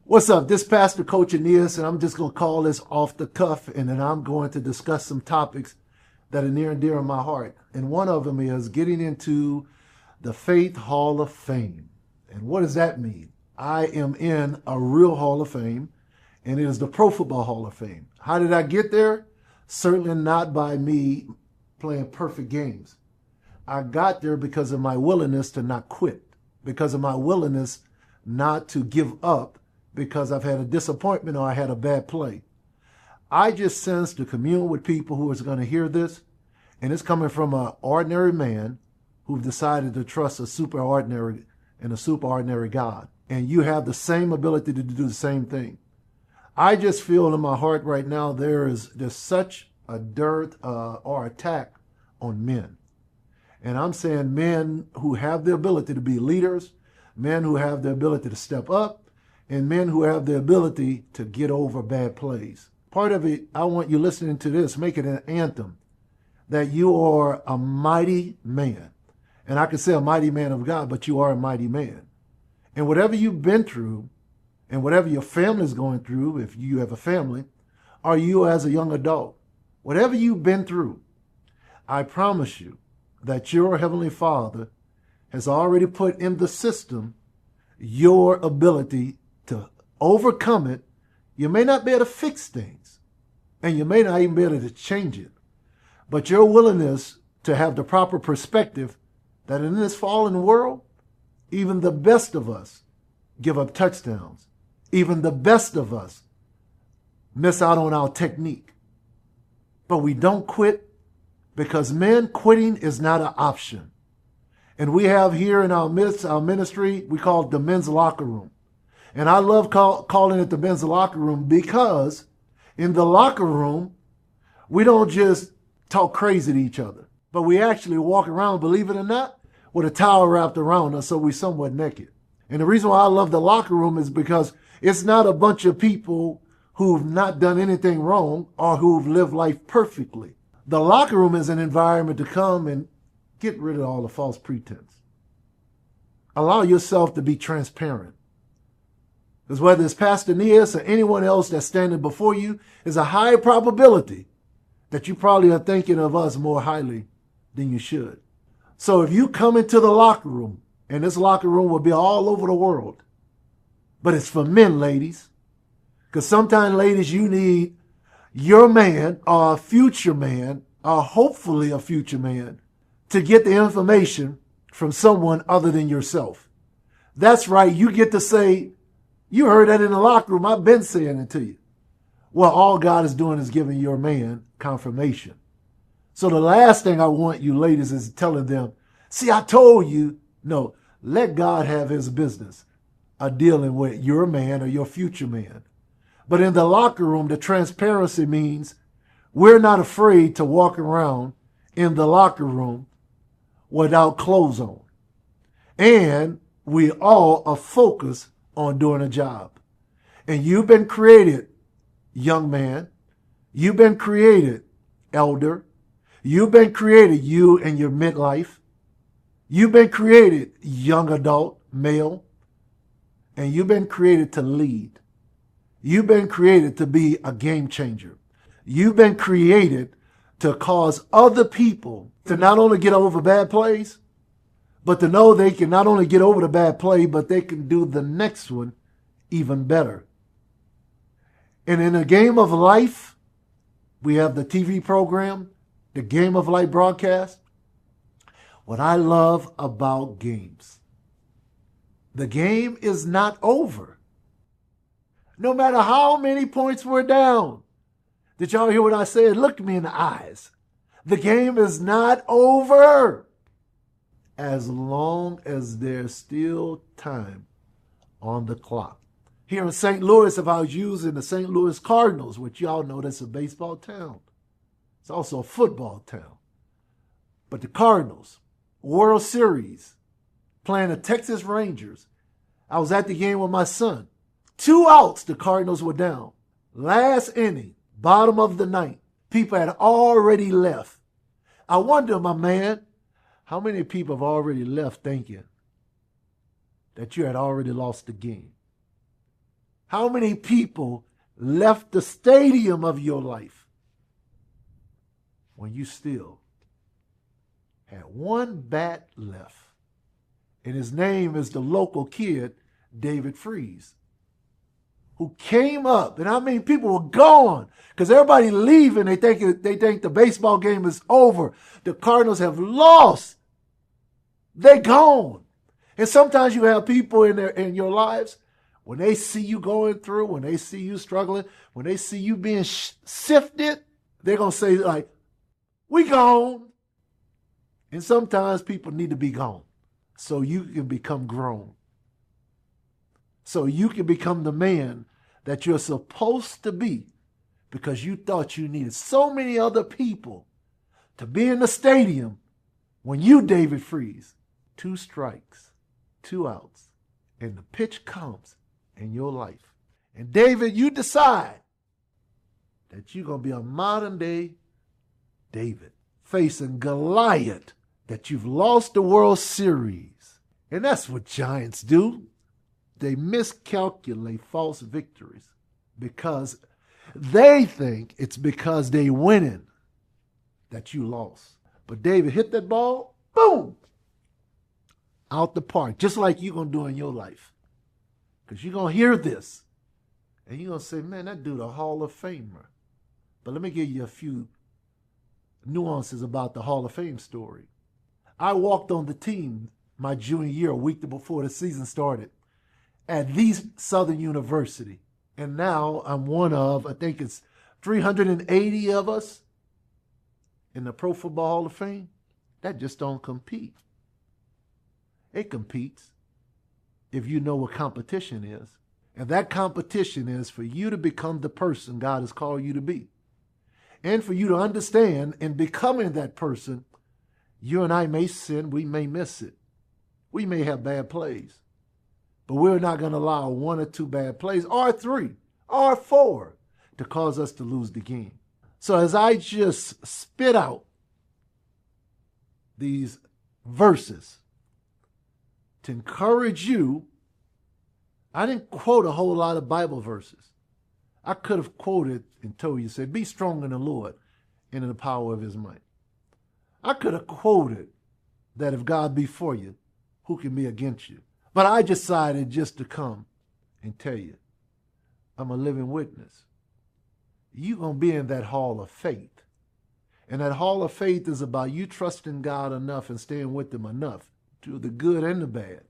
What's up? This Pastor Coach Aeneas, and I'm just going to call this off the cuff, and then I'm going to discuss some topics that are near and dear in my heart. And one of them is getting into the Faith Hall of Fame. And what does that mean? I am in a real Hall of Fame, and it is the Pro Football Hall of Fame. How did I get there? Certainly not by me playing perfect games. I got there because of my willingness to not quit, because of my willingness not to give up, because I've had a disappointment or I had a bad play. I just sense to commune with people who is going to hear this, and it's coming from an ordinary man who've decided to trust a superordinary God. And you have the same ability to do the same thing. I just feel in my heart right now there's such a dearth or attack on men. And I'm saying men who have the ability to be leaders, men who have the ability to step up, and men who have the ability to get over bad plays. Part of it, I want you listening to this, make it an anthem that you are a mighty man. And I can say a mighty man of God, but you are a mighty man. And whatever you've been through, and whatever your family is going through, if you have a family, or you as a young adult, whatever you've been through, I promise you that your Heavenly Father has already put in the system your ability to overcome it. You may not be able to fix things, and you may not even be able to change it, but your willingness to have the proper perspective that in this fallen world, even the best of us give up touchdowns. Even the best of us miss out on our technique. But we don't quit because, men, quitting is not an option. And we have here in our midst, our ministry, we call it the men's locker room. And I love calling it the men's locker room because in the locker room, we don't just talk crazy to each other, but we actually walk around, believe it or not, with a towel wrapped around us so we're somewhat naked. And the reason why I love the locker room is because it's not a bunch of people who've not done anything wrong or who've lived life perfectly. The locker room is an environment to come and get rid of all the false pretense. Allow yourself to be transparent. Because whether it's Pastor Aeneas or anyone else that's standing before you, is a high probability that you probably are thinking of us more highly than you should. So if you come into the locker room, and this locker room will be all over the world, but it's for men, ladies. Because sometimes, ladies, you need your man or a future man, or hopefully a future man, to get the information from someone other than yourself. That's right. You get to say, you heard that in the locker room. I've been saying it to you. Well, all God is doing is giving your man confirmation. So the last thing I want you ladies is telling them, see, I told you. No, let God have his business of dealing with your man or your future man. But in the locker room, the transparency means we're not afraid to walk around in the locker room without clothes on. And we all are focused on doing a job. And you've been created, young man. You've been created, elder. You've been created, you in your midlife. You've been created, young adult, male. And you've been created to lead. You've been created to be a game changer. You've been created to cause other people to not only get over bad plays, but to know they can not only get over the bad play, but they can do the next one even better. And in a game of life, we have the TV program, the Game of Life broadcast. What I love about games, the game is not over. No matter how many points we're down. Did y'all hear what I said? Look me in the eyes. The game is not over. As long as there's still time on the clock. Here in St. Louis, if I was using the St. Louis Cardinals, which y'all know that's a baseball town. It's also a football town. But the Cardinals, World Series, playing the Texas Rangers. I was at the game with my son. 2 outs, the Cardinals were down. Last inning, bottom of the ninth. People had already left. I wonder, my man, how many people have already left thinking that you had already lost the game? How many people left the stadium of your life when you still had one bat left? And his name is the local kid, David Freeze, who came up. And I mean, people were gone because everybody leaving. They think the baseball game is over. The Cardinals have lost. They're gone. And sometimes you have people in your lives, when they see you going through, when they see you struggling, when they see you being sifted, they're going to say like, we gone. And sometimes people need to be gone so you can become grown. So you can become the man that you're supposed to be, because you thought you needed so many other people to be in the stadium when you, David Freeze, 2 strikes, 2 outs, and the pitch comes in your life. And David, you decide that you're going to be a modern day David facing Goliath, that you've lost the World Series. And that's what giants do. They miscalculate false victories because they think it's because they winning that you lost. But David hit that ball, boom, out the park, just like you're going to do in your life. Because you're going to hear this, and you're going to say, man, that dude a Hall of Famer. But let me give you a few nuances about the Hall of Fame story. I walked on the team my junior year, a week before the season started, at the Southern University. And now I'm one of, I think it's 380 of us in the Pro Football Hall of Fame that just don't compete. It competes if you know what competition is. And that competition is for you to become the person God has called you to be. And for you to understand, in becoming that person, you and I may sin, we may miss it. We may have bad plays. But we're not going to allow 1 or 2 bad plays, or 3, or 4, to cause us to lose the game. So as I just spit out these verses to encourage you, I didn't quote a whole lot of Bible verses. I could have quoted and told you, say, be strong in the Lord and in the power of his might. I could have quoted that if God be for you, who can be against you? But I decided just to come and tell you, I'm a living witness. You're going to be in that hall of faith. And that hall of faith is about you trusting God enough and staying with him enough, to the good and the bad,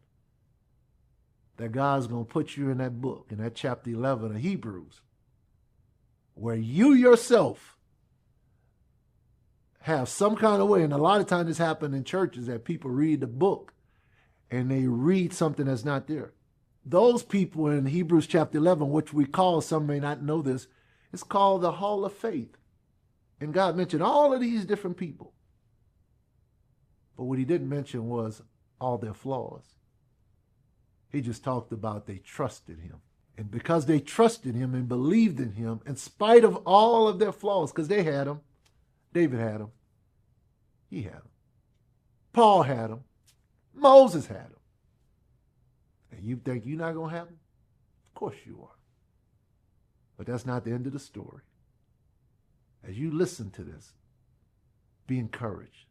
that God's going to put you in that book, in that chapter 11 of Hebrews, where you yourself have some kind of way, and a lot of times this happens in churches, that people read the book and they read something that's not there. Those people in Hebrews chapter 11, which we call, some may not know this, it's called the Hall of Faith. And God mentioned all of these different people. But what he didn't mention was all their flaws. He just talked about they trusted him. And because they trusted him and believed in him, in spite of all of their flaws, because they had them, David had them, he had them, Paul had them, Moses had them. And you think you're not going to have them? Of course you are. But that's not the end of the story. As you listen to this, be encouraged.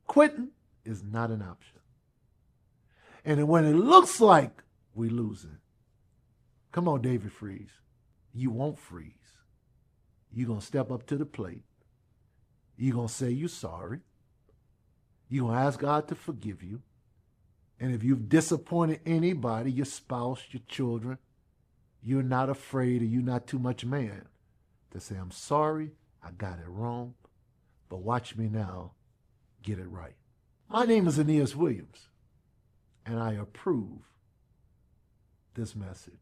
Quitting is not an option. And when it looks like we're losing, come on, David Freeze. You won't freeze. You're going to step up to the plate. You're going to say you're sorry. You're going to ask God to forgive you. And if you've disappointed anybody, your spouse, your children, you're not afraid, or you're not too much man to say, I'm sorry, I got it wrong, but watch me now get it right. My name is Aeneas Williams, and I approve this message.